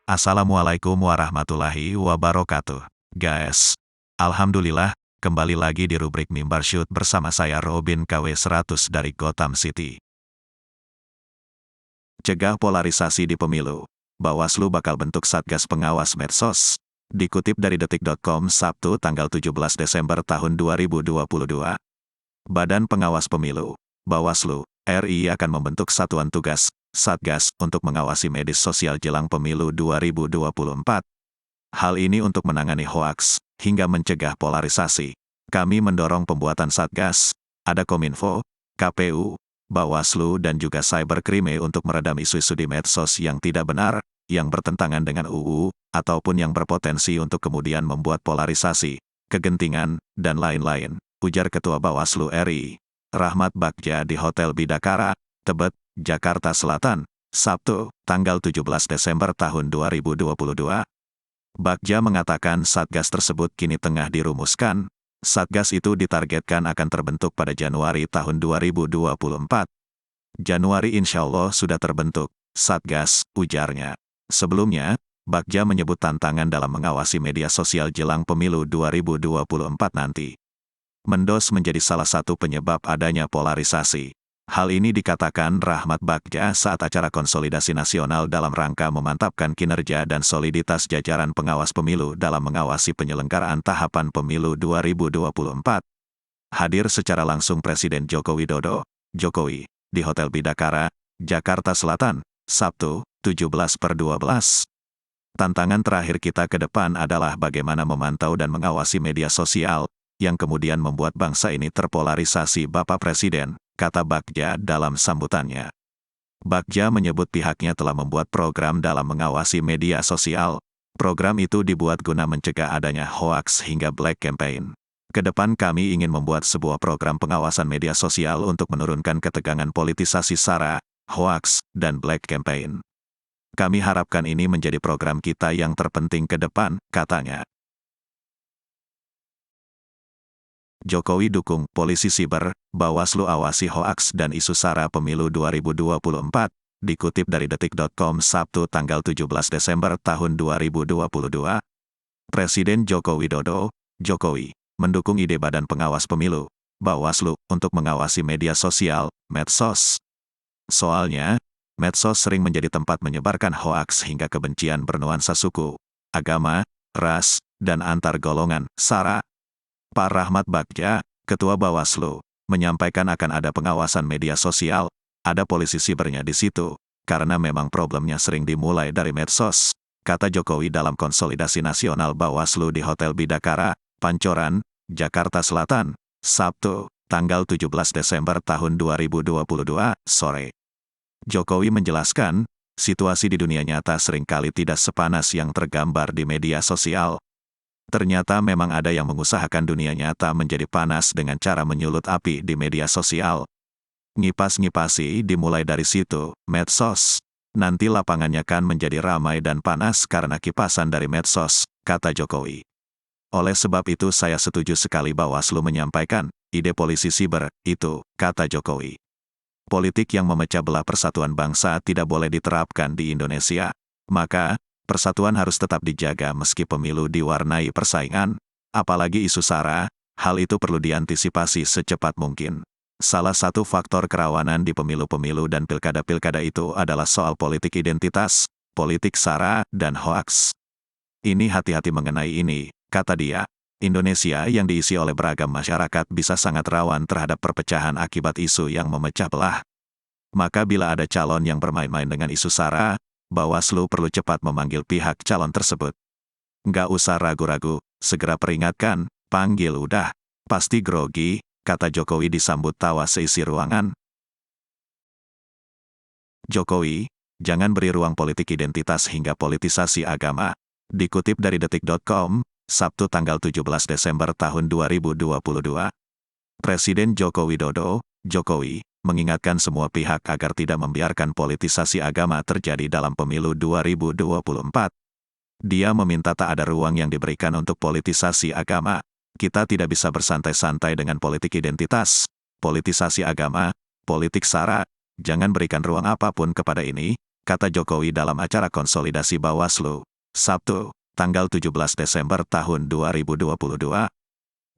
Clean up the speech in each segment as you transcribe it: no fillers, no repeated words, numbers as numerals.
Assalamualaikum warahmatullahi wabarakatuh. Guys, alhamdulillah, kembali lagi di rubrik Mimbar Shoot bersama saya Robin KW 100 dari Gotham City. Cegah polarisasi di pemilu. Bawaslu bakal bentuk Satgas Pengawas Medsos. Dikutip dari detik.com Sabtu tanggal 17 Desember tahun 2022. Badan Pengawas Pemilu, Bawaslu, RI akan membentuk satuan tugas, Satgas, untuk mengawasi medis sosial jelang pemilu 2024. Hal ini untuk menangani hoaks, hingga mencegah polarisasi. Kami mendorong pembuatan Satgas, ada Kominfo, KPU, Bawaslu dan juga Cybercrime untuk meredam isu-isu di medsos yang tidak benar, yang bertentangan dengan UU, ataupun yang berpotensi untuk kemudian membuat polarisasi, kegentingan, dan lain-lain, ujar Ketua Bawaslu RI, Rahmat Bagja di Hotel Bidakara, Tebet, Jakarta Selatan, Sabtu, tanggal 17 Desember tahun 2022. Bagja mengatakan Satgas tersebut kini tengah dirumuskan. Satgas itu ditargetkan akan terbentuk pada Januari tahun 2024. Januari insya Allah sudah terbentuk, Satgas, ujarnya. Sebelumnya, Bagja menyebut tantangan dalam mengawasi media sosial jelang pemilu 2024 nanti. Mendos menjadi salah satu penyebab adanya polarisasi. Hal ini dikatakan Rahmat Bagja saat acara konsolidasi nasional dalam rangka memantapkan kinerja dan soliditas jajaran pengawas pemilu dalam mengawasi penyelenggaraan tahapan pemilu 2024. Hadir secara langsung Presiden Joko Widodo, Jokowi, di Hotel Bidakara, Jakarta Selatan, Sabtu, 17/12. Tantangan terakhir kita ke depan adalah bagaimana memantau dan mengawasi media sosial, yang kemudian membuat bangsa ini terpolarisasi Bapak Presiden, kata Bagja dalam sambutannya. Bagja menyebut pihaknya telah membuat program dalam mengawasi media sosial. Program itu dibuat guna mencegah adanya hoaks hingga black campaign. Kedepan kami ingin membuat sebuah program pengawasan media sosial untuk menurunkan ketegangan politisasi SARA, hoaks, dan black campaign. Kami harapkan ini menjadi program kita yang terpenting ke depan, katanya. Jokowi dukung polisi siber, Bawaslu awasi hoaks dan isu SARA pemilu 2024, dikutip dari detik.com Sabtu tanggal 17 Desember tahun 2022. Presiden Joko Widodo, Jokowi, mendukung ide Badan Pengawas Pemilu, Bawaslu, untuk mengawasi media sosial, medsos. Soalnya, medsos sering menjadi tempat menyebarkan hoaks hingga kebencian bernuansa suku, agama, ras, dan antar golongan, SARA. Pak Rahmat Bagja, Ketua Bawaslu, menyampaikan akan ada pengawasan media sosial, ada polisi sibernya di situ, karena memang problemnya sering dimulai dari medsos, kata Jokowi dalam konsolidasi nasional Bawaslu di Hotel Bidakara, Pancoran, Jakarta Selatan, Sabtu, tanggal 17 Desember tahun 2022, sore. Jokowi menjelaskan, situasi di dunia nyata seringkali tidak sepanas yang tergambar di media sosial. Ternyata memang ada yang mengusahakan dunia nyata menjadi panas dengan cara menyulut api di media sosial. Ngipas-ngipasi dimulai dari situ, medsos. Nanti lapangannya kan menjadi ramai dan panas karena kipasan dari medsos, kata Jokowi. Oleh sebab itu saya setuju sekali Bawaslu menyampaikan, ide polisi siber, itu, kata Jokowi. Politik yang memecah belah persatuan bangsa tidak boleh diterapkan di Indonesia. Maka, persatuan harus tetap dijaga meski pemilu diwarnai persaingan, apalagi isu SARA, hal itu perlu diantisipasi secepat mungkin. Salah satu faktor kerawanan di pemilu-pemilu dan pilkada-pilkada itu adalah soal politik identitas, politik SARA, dan hoaks. Ini hati-hati mengenai ini, kata dia. Indonesia yang diisi oleh beragam masyarakat bisa sangat rawan terhadap perpecahan akibat isu yang memecah belah. Maka bila ada calon yang bermain-main dengan isu SARA, Bawaslu perlu cepat memanggil pihak calon tersebut. Nggak usah ragu-ragu, segera peringatkan, panggil udah. Pasti grogi, kata Jokowi disambut tawa seisi ruangan. Jokowi, jangan beri ruang politik identitas hingga politisasi agama. Dikutip dari detik.com, Sabtu tanggal 17 Desember tahun 2022. Presiden Joko Widodo, Jokowi, mengingatkan semua pihak agar tidak membiarkan politisasi agama terjadi dalam pemilu 2024. Dia meminta tak ada ruang yang diberikan untuk politisasi agama. Kita tidak bisa bersantai-santai dengan politik identitas, politisasi agama, politik SARA. Jangan berikan ruang apapun kepada ini, kata Jokowi dalam acara konsolidasi Bawaslu, Sabtu, tanggal 17 Desember tahun 2022.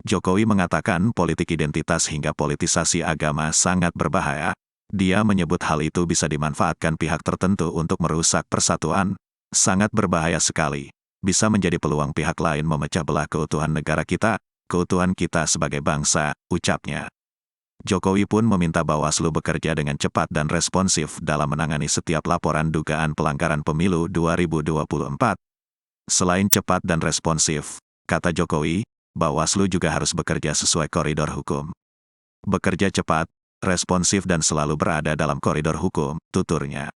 Jokowi mengatakan politik identitas hingga politisasi agama sangat berbahaya. Dia menyebut hal itu bisa dimanfaatkan pihak tertentu untuk merusak persatuan. Sangat berbahaya sekali. Bisa menjadi peluang pihak lain memecah belah keutuhan negara kita, keutuhan kita sebagai bangsa, ucapnya. Jokowi pun meminta Bawaslu bekerja dengan cepat dan responsif dalam menangani setiap laporan dugaan pelanggaran pemilu 2024. Selain cepat dan responsif, kata Jokowi, Bawaslu juga harus bekerja sesuai koridor hukum. Bekerja cepat, responsif dan selalu berada dalam koridor hukum, tuturnya.